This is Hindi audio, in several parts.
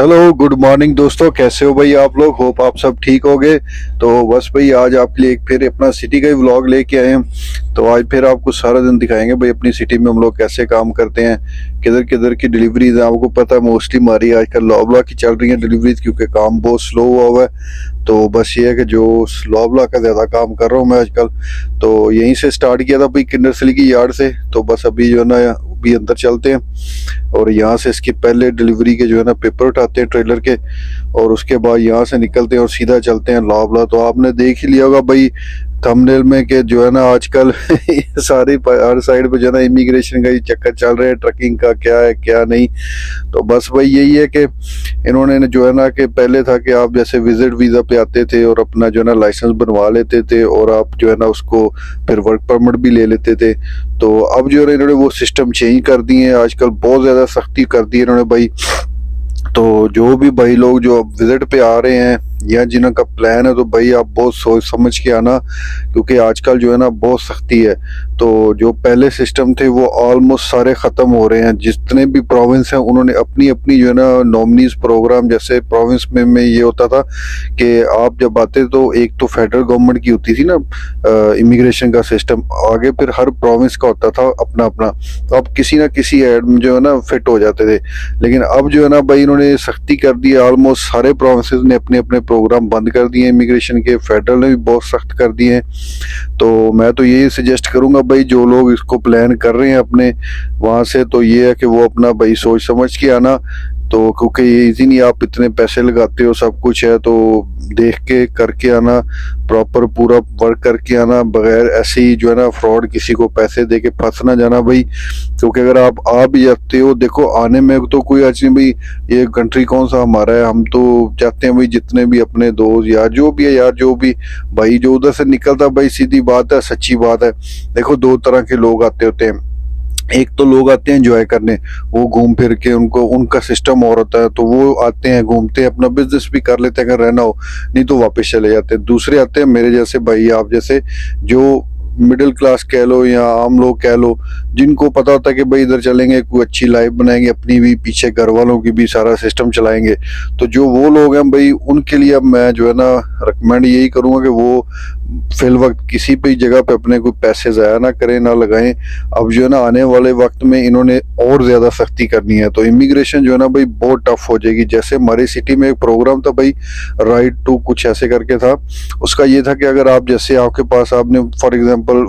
हेलो गुड मॉर्निंग दोस्तों, कैसे हो भाई आप लोग। होप आप सब ठीक होगे। तो बस भाई आज आपके लिए एक फिर अपना सिटी का ही व्लॉग लेके आए हैं। तो आज फिर आपको सारा दिन दिखाएंगे भाई अपनी सिटी में हम लोग कैसे काम करते हैं, किधर किधर की डिलीवरीज है। आपको पता है मोस्टली हमारी आजकल लॉबला की चल रही है डिलीवरीज, क्योंकि काम बहुत स्लो हुआ है। तो बस ये है कि जो लॉबला का ज़्यादा काम कर रहा हूँ मैं आजकल। तो यहीं से स्टार्ट किया था भाई, किंडरसली की यार्ड से। तो बस अभी जो है ना अभी अंदर चलते हैं और यहाँ से इसके पहले डिलीवरी के जो है ना पेपर उठाते हैं ट्रेलर के, और उसके बाद यहाँ से निकलते हैं और सीधा चलते हैं लॉबला। तो आपने देख ही लिया होगा भाई थंबनेल में कि जो है ना आजकल सारी हर साइड पे जो है ना इमिग्रेशन का ही चक्कर चल रहा है, ट्रकिंग का क्या है क्या नहीं। तो बस भाई यही है कि इन्होंने जो है ना कि पहले था कि आप जैसे विजिट वीज़ा पे आते थे और अपना जो है ना लाइसेंस बनवा लेते थे और आप जो है ना उसको फिर वर्क परमिट भी ले लेते थे। तो अब जो है ना इन्होंने वो सिस्टम चेंज कर दिए हैं, आजकल बहुत ज़्यादा सख्ती कर दी है इन्होंने भाई। तो जो भी भाई लोग जो विजिट पे आ रहे हैं या जिनका प्लान है, तो भाई आप बहुत सोच समझ के आना, क्योंकि आजकल जो है ना बहुत सख्ती है। तो जो पहले सिस्टम थे वो ऑलमोस्ट सारे ख़त्म हो रहे हैं। जितने भी प्रोविंस हैं उन्होंने अपनी अपनी जो है ना नॉमिनीज प्रोग्राम, जैसे प्रोविंस में ये होता था कि आप जब आते तो एक तो फेडरल गवर्नमेंट की होती थी ना इमिग्रेशन का सिस्टम, आगे फिर हर प्रोविंस का होता था अपना अपना। तो आप किसी ना किसी एड में जो है ना फिट हो जाते थे। लेकिन अब जो है ना भाई इन्होंने सख्ती कर दी है, ऑलमोस्ट सारे प्रोविंसेस ने अपने अपने प्रोग्राम बंद कर दिए इमिग्रेशन के। फेडरल ने भी बहुत सख्त कर दिए हैं। तो मैं तो यही सजेस्ट करूंगा भाई जो लोग इसको प्लान कर रहे हैं अपने वहां से, तो ये है कि वो अपना भाई सोच समझ के आना। तो क्योंकि ये इजी नहीं, आप इतने पैसे लगाते हो सब कुछ है, तो देख के करके आना, प्रॉपर पूरा वर्क करके आना, बगैर ऐसे ही जो है ना फ्रॉड किसी को पैसे दे के फंस ना जाना भाई। क्योंकि अगर आप आ भी जाते हो, देखो आने में तो कोई आज नहीं भाई, ये कंट्री कौन सा हमारा है। हम तो चाहते हैं भाई जितने भी अपने दोस्त यार जो भी है यार, जो भी भाई जो उधर से निकलता भाई, सीधी बात है सच्ची बात है। देखो दो तरह के लोग आते होते हैं। एक तो लोग आते हैं एंजॉय करने, वो घूम फिर के उनको उनका सिस्टम और होता है, तो वो आते हैं घूमते हैं अपना बिजनेस भी कर लेते हैं अगर रहना हो, नहीं तो वापस चले जाते हैं। दूसरे आते हैं मेरे जैसे भाई आप जैसे, जो मिडिल क्लास कह लो या आम लोग कह लो, जिनको पता होता है कि भाई इधर चलेंगे कोई अच्छी लाइफ बनाएंगे, अपनी भी पीछे घर वालों की भी सारा सिस्टम चलाएंगे। तो जो वो लोग हैं भाई उनके लिए अब मैं जो है ना रिकमेंड यही करूँगा कि वो फिल वक्त किसी भी जगह पे अपने कोई पैसे ज़ाया ना करें ना लगाएं। अब जो है ना आने वाले वक्त में इन्होंने और ज़्यादा सख्ती करनी है, तो इमिग्रेशन जो है ना भाई बहुत टफ हो जाएगी। जैसे हमारी सिटी में एक प्रोग्राम था भाई, राइट टू कुछ ऐसे करके था। उसका ये था कि अगर आप जैसे आपके पास आपने फॉर एग्जांपल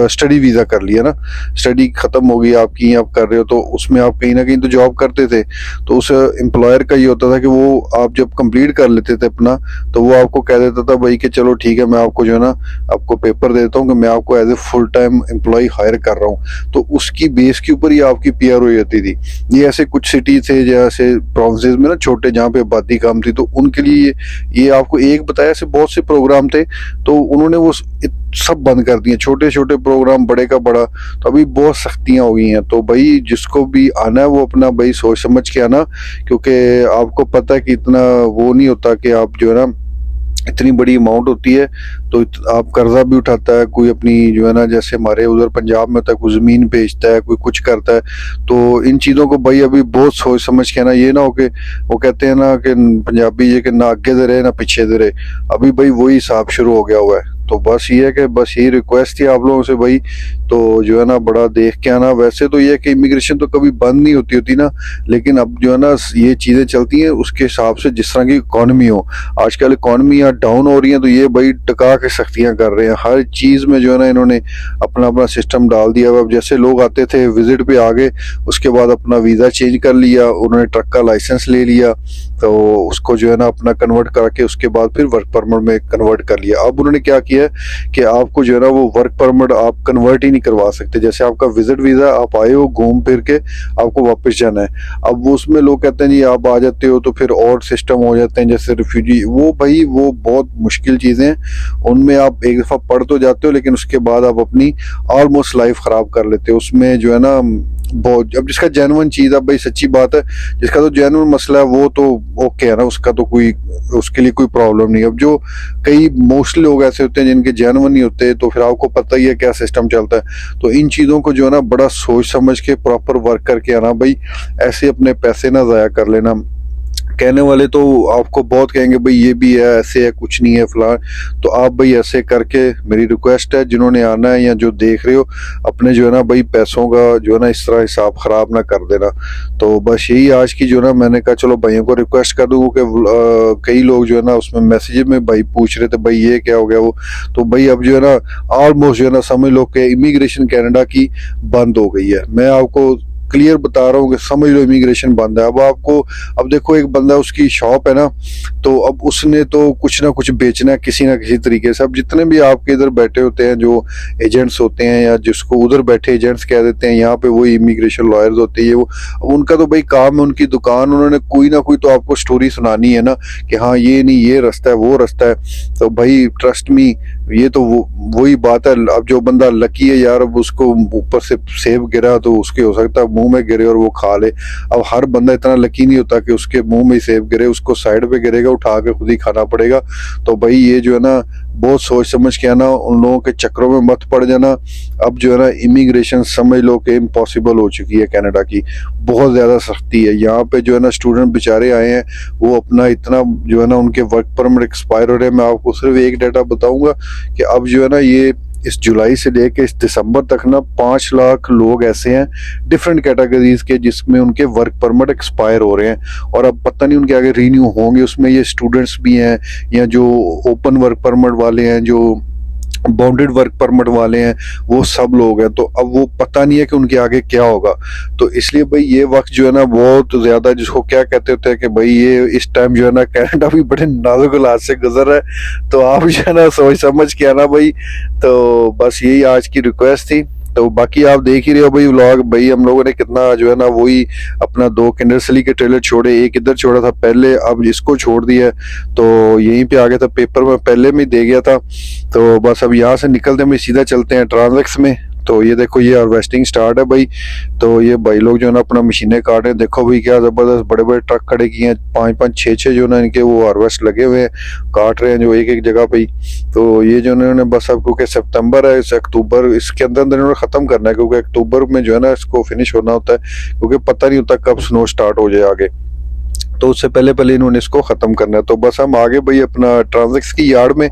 स्टडी वीज़ा कर लिया ना, स्टडी ख़त्म हो गई आपकी, आप कर रहे हो, तो उसमें आप कहीं ना कहीं तो जॉब करते थे। तो उस एम्प्लॉयर का ये होता था कि वो आप जब कंप्लीट कर लेते थे अपना, तो वो आपको कह देता था भाई कि चलो ठीक है, मैं आपको जो है ना आपको पेपर देता हूँ कि मैं आपको as a full time employ hire कर रहा हूँ। तो उसकी बेस के ऊपर ही आपकी पीआर हो जाती थी। ये ऐसे कुछ सिटी थे जैसे प्रोविंसेस में ना छोटे, जहाँ पे आबादी कम थी, तो उनके लिए ये आपको एक बताया, ऐसे बहुत से प्रोग्राम थे। तो उन्होंने वो सब बंद कर दिए, छोटे छोटे प्रोग्राम बड़े का बड़ा। तो अभी बहुत सख्तियां हो गई हैं। तो भाई जिसको भी आना है वो अपना भाई सोच समझ के आना, क्योंकि आपको पता है कि इतना वो नहीं होता कि आप जो है ना इतनी बड़ी अमाउंट होती है तो आप कर्जा भी उठाता है कोई अपनी जो है ना, जैसे हमारे उधर पंजाब में होता है कोई ज़मीन बेचता है, कोई कुछ करता है। तो इन चीज़ों को भाई अभी बहुत सोच समझ के ना, ये ना हो कि वो कहते हैं ना कि पंजाबी ये कि ना आगे दे रहे ना पीछे दे रहे। अभी भाई वही हिसाब शुरू हो गया हुआ है। तो बस ये है कि बस यही रिक्वेस्ट थी आप लोगों से भाई, तो जो है ना बड़ा देख के आना। वैसे तो ये है कि इमिग्रेशन तो कभी बंद नहीं होती ना, लेकिन अब जो है ना ये चीज़ें चलती हैं उसके हिसाब से, जिस तरह की इकॉनमी हो। आजकल इकॉनमी यहाँ डाउन हो रही है, तो ये भाई टका के सख्तियाँ कर रहे हैं हर चीज़ में। जो है ना इन्होंने अपना अपना सिस्टम डाल दिया। अब जैसे लोग आते थे विजिट पे आ गए, उसके बाद अपना वीज़ा चेंज कर लिया, उन्होंने ट्रक का लाइसेंस ले लिया, तो उसको जो है ना अपना कन्वर्ट करके उसके बाद फिर वर्क परमिट में कन्वर्ट कर लिया। अब उन्होंने क्या किया है कि आपको जो है ना वो वर्क परमिट आप कन्वर्ट ही नहीं करवा सकते। जैसे आपका विजिट वीज़ा, आप आए हो घूम फिर के आपको वापस जाना है। अब वो उसमें लोग कहते हैं जी आप आ जाते हो तो फिर और सिस्टम हो जाते हैं जैसे रिफ्यूजी। वो भाई वो बहुत मुश्किल चीज़ें हैं, उनमें आप एक दफ़ा पढ़ तो जाते हो लेकिन उसके बाद आप अपनी ऑलमोस्ट लाइफ ख़राब कर लेते हो उसमें जो है ना बहुत। अब जिसका जेन्युइन चीज़ है भाई, सच्ची बात है, जिसका तो जेन्युइन मसला है वो तो ओके है ना, उसका तो कोई उसके लिए कोई प्रॉब्लम नहीं। अब जो कई मोस्टली लोग ऐसे होते हैं जिनके जेन्युइन नहीं होते, तो फिर आपको पता ही है क्या सिस्टम चलता है। तो इन चीज़ों को जो है ना बड़ा सोच समझ के प्रॉपर वर्क करके आना भाई, ऐसे अपने पैसे ना ज़ाया कर लेना। कहने वाले तो आपको बहुत कहेंगे भाई ये भी है, ऐसे है, कुछ नहीं है फलान। तो आप भाई ऐसे करके, मेरी रिक्वेस्ट है जिन्होंने आना है या जो देख रहे हो, अपने जो है ना भाई पैसों का जो है ना इस तरह हिसाब खराब ना कर देना। तो बस यही आज की जो है ना, मैंने कहा चलो भाइयों को रिक्वेस्ट कर दूँ कि कई लोग जो है ना उसमें मैसेज में भाई पूछ रहे थे भाई ये क्या हो गया वो। तो भाई अब जो है ना ऑलमोस्ट जो है ना समझ लो कि इमिग्रेशन कनाडा की बंद हो गई है। मैं आपको क्लियर बता रहा हूँ कि समझ लो इमिग्रेशन बंद है। अब आपको, अब देखो एक बंदा, उसकी शॉप है ना, तो अब उसने तो कुछ ना कुछ बेचना है किसी ना किसी तरीके से। अब जितने भी आपके इधर बैठे होते हैं जो एजेंट्स होते हैं, या जिसको उधर बैठे एजेंट्स कह देते हैं, यहाँ पे वही इमिग्रेशन लॉयर्स होते हैं, वो अब उनका तो भाई काम है, उनकी दुकान, उन्होंने कोई ना कोई तो आपको स्टोरी सुनानी है ना कि हाँ ये नहीं, ये रास्ता है, वो रास्ता है। तो भाई ट्रस्ट मी, ये तो वही बात है। अब जो बंदा लकी है यार, अब उसको ऊपर से सेब गिरा तो उसके हो सकता है मुंह में गिरे और वो खा ले। अब हर बंदा इतना लकी नहीं होता कि उसके मुंह में सेब गिरे, उसको साइड पे गिरेगा, उठा के खुद ही खाना पड़ेगा। तो भाई ये जो है ना बहुत सोच समझ के आना, उन लोगों के चक्करों में मत पड़ जाना। अब जो है ना इमिग्रेशन समझ लो कि इम्पॉसिबल हो चुकी है कनाडा की, बहुत ज्यादा सख्ती है। यहाँ पे जो है ना स्टूडेंट बेचारे आए हैं, वो अपना इतना जो है ना उनके वर्क परमिट एक्सपायर हो रहे हैं। मैं आपको सिर्फ एक डाटा बताऊंगा कि अब जो है ना ये इस जुलाई से लेके इस दिसंबर तक ना 5 लाख लोग ऐसे हैं डिफरेंट कैटेगरीज के जिसमें उनके वर्क परमिट एक्सपायर हो रहे हैं, और अब पता नहीं उनके आगे रीन्यू होंगे। उसमें ये स्टूडेंट्स भी हैं, या जो ओपन वर्क परमिट वाले हैं, जो बाउंडेड वर्क परमिट वाले हैं, वो सब लोग हैं। तो अब वो पता नहीं है कि उनके आगे क्या होगा। तो इसलिए भाई ये वक्त जो है ना बहुत ज्यादा, जिसको क्या कहते होते हैं कि भाई ये इस टाइम जो है ना कनाडा भी बड़े नाजुक हालात से गुजर रहा है। तो आप जो है ना सोच समझ के आना भाई। तो बस यही आज की रिक्वेस्ट थी। तो बाकी आप देख ही रहे हो भाई व्लॉग, भाई हम लोगों ने कितना जो है ना वही अपना 2 किंडरसली के ट्रेलर छोड़े, एक इधर छोड़ा था पहले, अब इसको छोड़ दिया। तो यहीं पे आ गया था, पेपर में पहले में दे गया था। तो बस अब यहाँ से निकलते हैं, सीधा चलते हैं ट्रांजैक्स में। तो ये देखो ये हार्वेस्टिंग स्टार्ट है भाई। तो ये भाई लोग जो है ना अपना मशीनें काट रहे हैं, देखो भाई क्या जबरदस्त बड़े बड़े ट्रक खड़े किए हैं, 5-5 6-6 जो ना इनके वो हार्वेस्ट लगे हुए हैं, काट रहे हैं जो एक एक जगह पे ही। तो ये जो इन्होंने बस अब क्योंकि सितंबर है, इस अक्टूबर इसके अंदर अंदर इन्होंने खत्म करना है, क्योंकि अक्टूबर में जो है ना इसको फिनिश होना होता है, क्योंकि पता नहीं होता कब स्नो स्टार्ट हो जाए आगे। तो उससे पहले पहले इन्होंने इसको खत्म करना है। तो बस हम आगे भाई अपना ट्रांजैक्स की यार्ड में।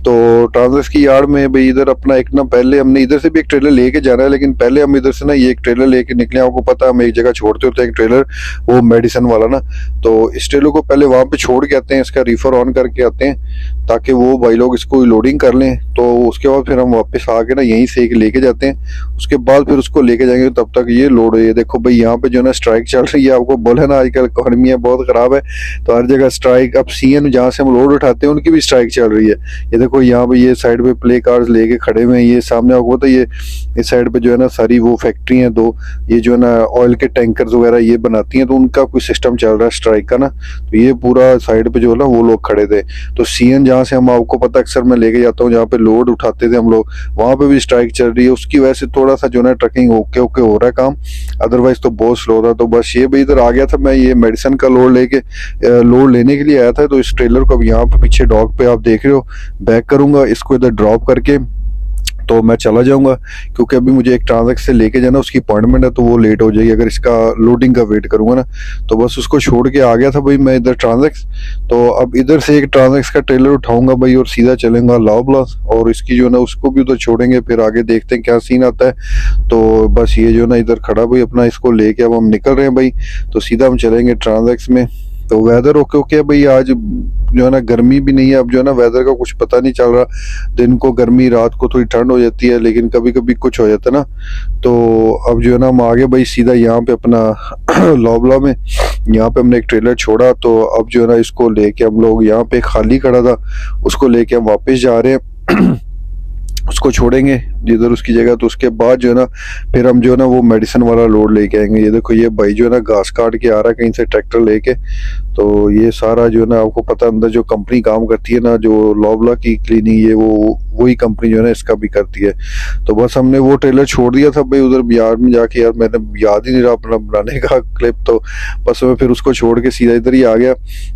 तो ट्रांजैक्स की यार्ड में भाई इधर अपना एक ना, पहले हमने इधर से भी एक ट्रेलर लेके जाना है, लेकिन पहले हम इधर से ना ये एक ट्रेलर लेके निकले। आपको पता है हम एक जगह छोड़ते होते हैं एक ट्रेलर, वो मेडिसिन वाला ना। तो इस ट्रेलर को पहले वहां पे छोड़ के आते हैं, इसका रीफर ऑन करके आते हैं, ताकि वो भाई लोग इसको लोडिंग कर लें। तो उसके बाद फिर हम वापस आके ना यहीं से एक लेके जाते हैं, उसके बाद फिर उसको लेके जाएंगे। तब तक ये लोड है। देखो भाई यहाँ पे जो ना स्ट्राइक चल रही है, आपको बोला ना आजकल इकोनॉमी बहुत खराब है, तो हर जगह स्ट्राइक। अब सीएन जहाँ से हम लोड उठाते हैं उनकी भी स्ट्राइक चल रही है। ये देखो यहाँ पे ये साइड पे प्ले कार्ड्स लेके खड़े हुए हैं, ये सामने आपको तो ये इस साइड पे जो है ना सारी वो फैक्ट्री है 2, ये जो है ना ऑयल के टैंकर्स वगैरह ये बनाती हैं, तो उनका कोई सिस्टम चल रहा है स्ट्राइक का ना। तो ये पूरा साइड पे जो है ना वो लोग खड़े थे। तो सीएन जहाँ से हम, आपको पता अक्सर मैं लेके जाता हूँ, जहाँ पे लोड उठाते थे हम लोग, वहां पे भी स्ट्राइक चल रही है। उसकी वजह से थोड़ा सा जो है ट्रकिंग ओके ओके हो रहा है काम, अदरवाइज तो बहुत स्लो था। तो बस ये भाई इधर आ गया था मैं, ये मेडिसिन का लोड लेने के लिए आया था। तो इस ट्रेलर को अब यहाँ पे पीछे डॉग पे आप देख रहे हो बैक करूंगा, इसको इधर ड्रॉप करके तो मैं चला जाऊंगा, क्योंकि अभी मुझे एक ट्रांजैक्स से लेके जाना, उसकी अपॉइंटमेंट है, तो वो लेट हो जाएगी अगर इसका लोडिंग का वेट करूंगा ना। तो बस उसको छोड़ के आ गया था भाई मैं इधर ट्रांजैक्स। तो अब इधर से एक ट्रांजैक्स का ट्रेलर उठाऊंगा भाई और सीधा चलेंगे लॉबलास, और इसकी जो है ना उसको भी उधर छोड़ेंगे, फिर आगे देखते हैं क्या सीन आता है। तो बस ये जो ना इधर खड़ा भाई अपना, इसको लेके अब हम निकल रहे हैं भाई। तो सीधा हम चलेंगे ट्रांजैक्स में। तो वेदर ओके ओके भाई, आज जो है ना गर्मी भी नहीं है। अब जो है ना वेदर का कुछ पता नहीं चल रहा, दिन को गर्मी, रात को थोड़ी ठंड हो जाती है, लेकिन कभी कभी कुछ हो जाता है ना। तो अब जो है ना हम आगे भाई सीधा यहाँ पे अपना लॉबला में, यहाँ पे हमने एक ट्रेलर छोड़ा। तो अब जो है ना इसको लेके हम लोग, यहाँ पे खाली खड़ा था, उसको लेके हम वापस जा रहे हैं उसको छोड़ेंगे जिधर उसकी जगह। तो उसके बाद जो है ना फिर हम जो है ना वो मेडिसिन वाला लोड लेके आएंगे। ये देखो ये भाई जो है ना घास काट के आ रहा है कहीं से ट्रैक्टर लेके। तो ये सारा जो है ना आपको पता है अंदर जो कंपनी काम करती है ना, जो लॉबला की क्लीनिंग, ये वो वही कंपनी जो है ना इसका भी करती है। तो बस हमने वो ट्रेलर छोड़ दिया था भाई उधर बिहार में जाके, यार मैंने याद ही नहीं रहा अपना बनाने का क्लिप। तो बस मैं फिर उसको छोड़ के सीधा इधर ही आ गया।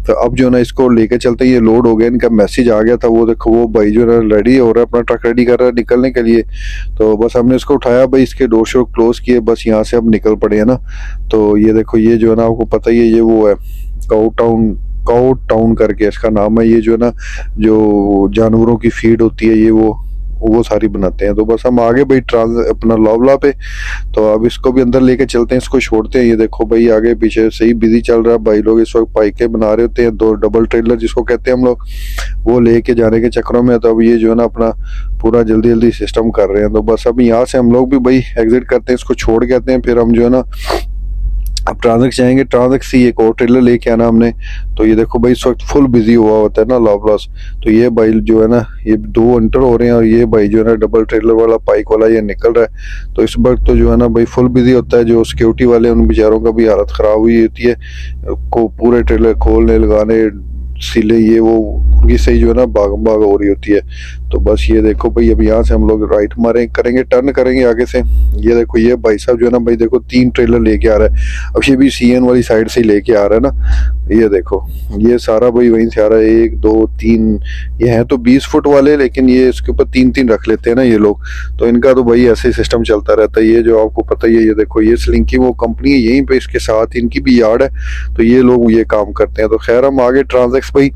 तो अब जो है ना इसको लेके चलते, ये लोड हो गया, इनका मैसेज आ गया था। वो देखो वो भाई जो है ना रेडी हो रहा है, अपना ट्रक रेडी कर रहा है निकलने के लिए। तो बस हमने इसको उठाया भाई, इसके डोर शोर क्लोज किए, बस यहाँ से अब निकल पड़े है ना। तो ये देखो ये जो है ना आपको पता ही है, ये वो है काउ टाउन करके इसका नाम है। ये जो है ना, जो जानवरों की फीड होती है ये वो सारी बनाते हैं। तो बस हम आगे भाई अपना लोवला पे, तो अब इसको भी अंदर लेके चलते हैं, इसको छोड़ते हैं। ये देखो भाई आगे पीछे सही बिजी चल रहा है भाई, लोग इस वक्त पाइके बना रहे होते हैं, 2 डबल ट्रेलर जिसको कहते हैं हम लोग, वो लेके जाने के चक्करों में। तो अब ये जो है ना अपना पूरा जल्दी जल्दी सिस्टम कर रहे हैं। तो बस अब यहाँ से हम लोग भी भाई एग्जिट करते हैं, इसको छोड़ के आते हैं। फिर हम जो है ना अब ट्रांजैक्ट जाएंगे, ट्रांजैक्ट से एक और ट्रेलर लेके आना हमने। तो ये देखो भाई इस वक्त फुल बिजी हुआ होता है ना लॉबलॉस। तो ये भाई जो है ना ये 2 एंटर हो रहे हैं, और ये भाई जो है ना डबल ट्रेलर वाला पाइक वाला ये निकल रहा है। तो इस वक्त तो जो है ना भाई फुल बिजी होता है। जो सिक्योरिटी वाले उन बेचारों का भी हालत खराब हुई होती है, को पूरे ट्रेलर खोलने लगाने सिले ये वो, उनकी सही जो है ना भाग भाग हो रही होती है। तो बस ये देखो भाई अब यहाँ से हम लोग राइट मारे करेंगे, टर्न करेंगे आगे से। ये देखो ये भाई साहब जो है ना भाई देखो 3 ट्रेलर लेके आ रहा है। अब ये भी सीएन वाली साइड से ही लेके आ रहा है ना। ये देखो ये सारा भाई वहीं से आ रहा है, 1 2 3। ये हैं तो 20 फुट वाले, लेकिन ये इसके ऊपर 3 रख लेते हैं ना ये लोग। तो इनका तो भाई ऐसे सिस्टम चलता रहता है। ये जो आपको पता ही है, ये देखो ये स्लिंकी वो कंपनी है यहीं पे, इसके साथ इनकी भी यार्ड है। तो ये लोग ये काम करते हैं। तो खैर हम आगे ट्रांजैक्ट भाई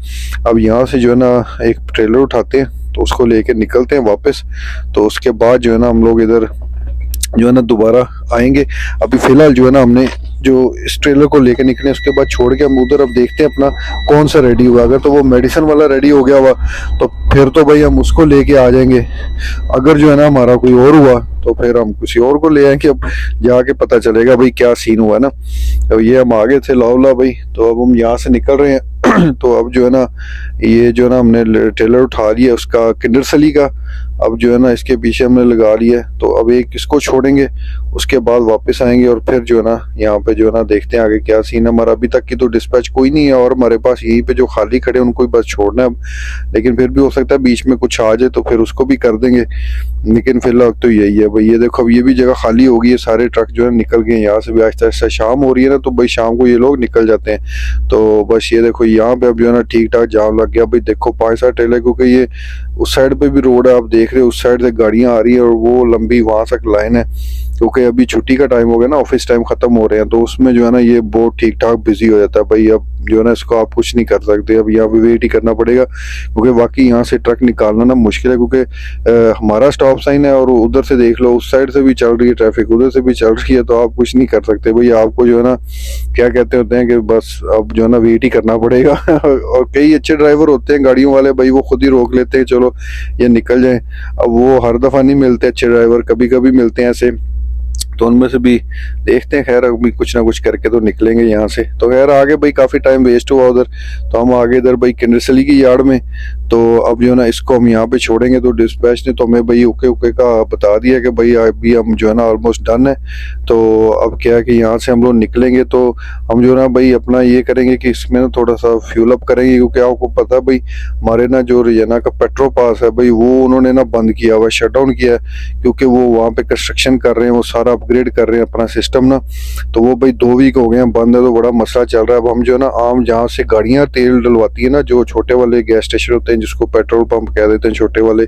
अब यहाँ से जो है ना एक ट्रेलर उठाते हैं, तो उसको लेके निकलते हैं वापस। तो उसके बाद जो है ना हम लोग इधर जो है ना दोबारा आएंगे। अभी फिलहाल जो है ना हमने जो इस ट्रेलर को लेके निकले, उसके बाद छोड़ के हम उधर अब देखते हैं अपना कौन सा रेडी हुआ। अगर तो वो मेडिसिन वाला रेडी हो गया हुआ तो फिर तो भाई हम उसको लेके आ जाएंगे। अगर जो है ना हमारा कोई और हुआ तो फिर हम किसी और को ले आएंगे। अब जाके पता चलेगा भाई क्या सीन हुआ ना। तो ये हम आगे थे लावला भाई, तो अब हम यहाँ से निकल रहे हैं। तो अब जो है ना ये जो है ना हमने ट्रेलर उठा लिया उसका किंडरसली का। अब जो है ना इसके पीछे हमने लगा लिया। तो अब एक इसको छोड़ेंगे, उसके बाद वापस आएंगे और फिर जो है ना यहाँ पे जो है ना देखते हैं आगे क्या सीन है। हमारा अभी तक की तो डिस्पैच कोई नहीं है, और हमारे पास यहीं पे जो खाली खड़े उनको ही बस छोड़ना है अब। लेकिन फिर भी हो सकता है बीच में कुछ आ जाए तो फिर उसको भी कर देंगे। लेकिन फिलहाल तो यही है भाई। ये देखो अब ये भी जगह खाली होगी, ये सारे ट्रक जो है निकल गए यहाँ से भी। आहिस्ता आहिस्ता शाम हो रही है ना, तो भाई शाम को ये लोग निकल जाते हैं। तो बस ये देखो यहाँ पे अब जो है ना ठीक ठाक जाम लग गया भाई। देखो 5-7 ट्रेलर, क्योंकि ये उस साइड पे भी रोड है, आप देख रहे हो उस साइड से गाड़ियां आ रही है और वो लंबी वहां तक लाइन है। क्योंकि अभी छुट्टी का टाइम हो गया ना, ऑफिस टाइम खत्म हो रहे हैं, तो उसमें जो है ना ये बहुत ठीक ठाक बिजी हो जाता है भाई। अब जो है ना इसको आप कुछ नहीं कर सकते, अब यहाँ पे वेट ही करना पड़ेगा। क्योंकि वाकई यहाँ से ट्रक निकालना ना मुश्किल है, क्योंकि हमारा स्टॉप साइन है और उधर से देख लो उस साइड से भी चल रही है ट्रैफिक, उधर से भी चल रही है। तो आप कुछ नहीं कर सकते भाई, आपको जो है ना क्या कहते होते हैं कि बस अब जो है ना वेट ही करना पड़ेगा। और कई अच्छे ड्राइवर होते हैं गाड़ियों वाले भाई, वो खुद ही रोक लेते हैं चलो ये निकल जाए। अब वो हर दफा नहीं मिलते अच्छे ड्राइवर, कभी कभी मिलते हैं ऐसे। तो उनमें से भी देखते हैं, खैर अभी कुछ ना कुछ करके तो निकलेंगे यहाँ से। तो खैर आगे भाई काफी टाइम वेस्ट हुआ उधर, तो हम आगे इधर भाई किंडरसली की यार्ड में। तो अब जो है ना इसको हम यहाँ पे छोड़ेंगे। तो डिस्पैच ने तो हमें भाई ओके ओके का बता दिया कि भाई अभी हम जो है ना ऑलमोस्ट डन है। तो अब क्या है कि यहाँ से हम लोग निकलेंगे, तो हम जो है ना भाई अपना ये करेंगे कि इसमें ना थोड़ा सा फ्यूल अप करेंगे। क्योंकि आपको पता है भाई हमारे ना जो रियाना का पेट्रोल पास है भाई, वो उन्होंने ना बंद किया हुआ, शट डाउन किया है। क्योंकि वो वहाँ पे कंस्ट्रक्शन कर रहे हैं, वो सारा अपग्रेड कर रहे हैं अपना सिस्टम ना। तो वो भाई 2 वीक हो गए हैं बंद है, तो बड़ा मसला चल रहा है। अब हम जो है ना आम जहाँ से गाड़ियाँ तेल डलवाती है ना, जो छोटे वाले गैस स्टेशन होते हैं जिसको पेट्रोल पंप कह देते हैं छोटे वाले,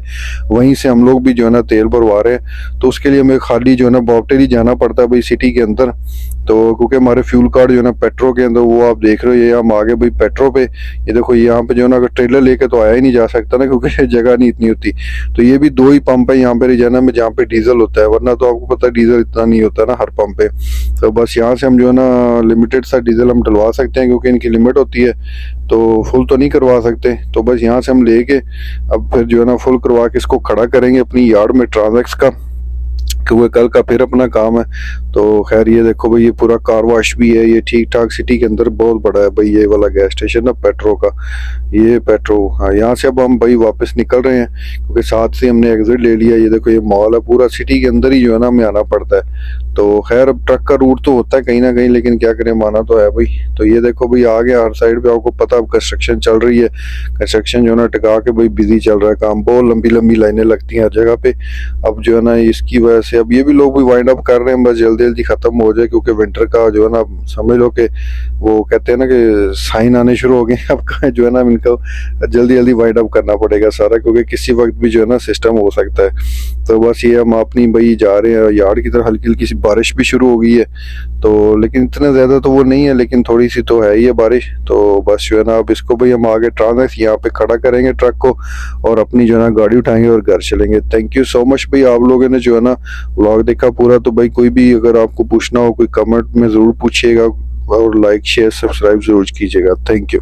वहीं से हम लोग भी जो है ना तेल भरवा रहे हैं। तो उसके लिए हमें खाली जो है ना बॉबटेली जाना पड़ता है भाई सिटी के अंदर। तो क्योंकि हमारे फ्यूल कार्ड जो है ना पेट्रो के अंदर, वो आप देख रहे हो ये हम आगे भाई पेट्रो पे। ये देखो यहाँ पे जो है ना अगर ट्रेलर लेके तो आया ही नहीं जा सकता ना, क्योंकि जगह नहीं इतनी होती। तो ये भी 2 ही पंप है यहाँ पे रिजाना में जहाँ पे डीजल होता है, वरना तो आपको पता है डीजल इतना नहीं होता ना हर पंप पे। तो बस यहाँ से हम जो है ना लिमिटेड सा डीजल हम डलवा सकते हैं, क्योंकि इनकी लिमिट होती है। तो फुल तो नहीं करवा सकते। तो बस यहाँ से हम लेके अब फिर जो है ना फुल करवा के इसको खड़ा करेंगे अपनी यार्ड में ट्रांजैक्ट का, क्योंकि कल का फिर अपना काम है। तो खैर ये देखो भाई ये पूरा कार वॉश भी है, ये ठीक ठाक सिटी के अंदर बहुत बड़ा है भाई ये वाला गैस स्टेशन ना पेट्रो का। ये पेट्रो, हाँ यहाँ से अब हम भाई वापस निकल रहे हैं, क्योंकि साथ से हमने एग्जिट ले लिया। ये देखो ये मॉल है, पूरा सिटी के अंदर ही जो है ना हमें आना पड़ता है। तो खैर अब ट्रक का रूट तो होता है कहीं ना कहीं, लेकिन क्या करें माना तो है भाई। तो ये देखो भाई आ गया हर साइड पे, आपको पता अब कंस्ट्रक्शन चल रही है। कंस्ट्रक्शन जो है ना टिका के भाई बिजी चल रहा है काम, बहुत लंबी लंबी लाइनें लगती हैं हर जगह पे। अब जो है ना इसकी वजह से अब ये भी लोग भी वाइंड अप कर रहे हैं, बस जल्दी जल्दी जल्दी ख़त्म हो जाए, क्योंकि विंटर का जो है ना समझ लो कि वो कहते हैं ना कि साइन आने शुरू हो गए हैं। अब जो है ना इनको जल्दी जल्दी वाइंड अप करना पड़ेगा सारा, क्योंकि किसी वक्त भी जो है ना सिस्टम हो सकता है। तो बस ये हम अपनी भाई जा रहे हैं यार्ड की तरफ, हल्की हल्की सी बारिश भी शुरू हो गई है तो, लेकिन इतना ज़्यादा तो वो नहीं है, लेकिन थोड़ी सी तो है ही है बारिश। तो बस जो है ना अब इसको भाई हम आगे ट्रांसलेट यहाँ पे खड़ा करेंगे ट्रक को, और अपनी जो है ना गाड़ी उठाएंगे और घर चलेंगे। थैंक यू सो मच भाई, आप लोगों ने जो है ना व्लॉग देखा पूरा। तो भाई कोई भी अगर आपको पूछना हो कोई कमेंट में ज़रूर पूछिएगा, और लाइक शेयर सब्सक्राइब ज़रूर कीजिएगा। Thank you.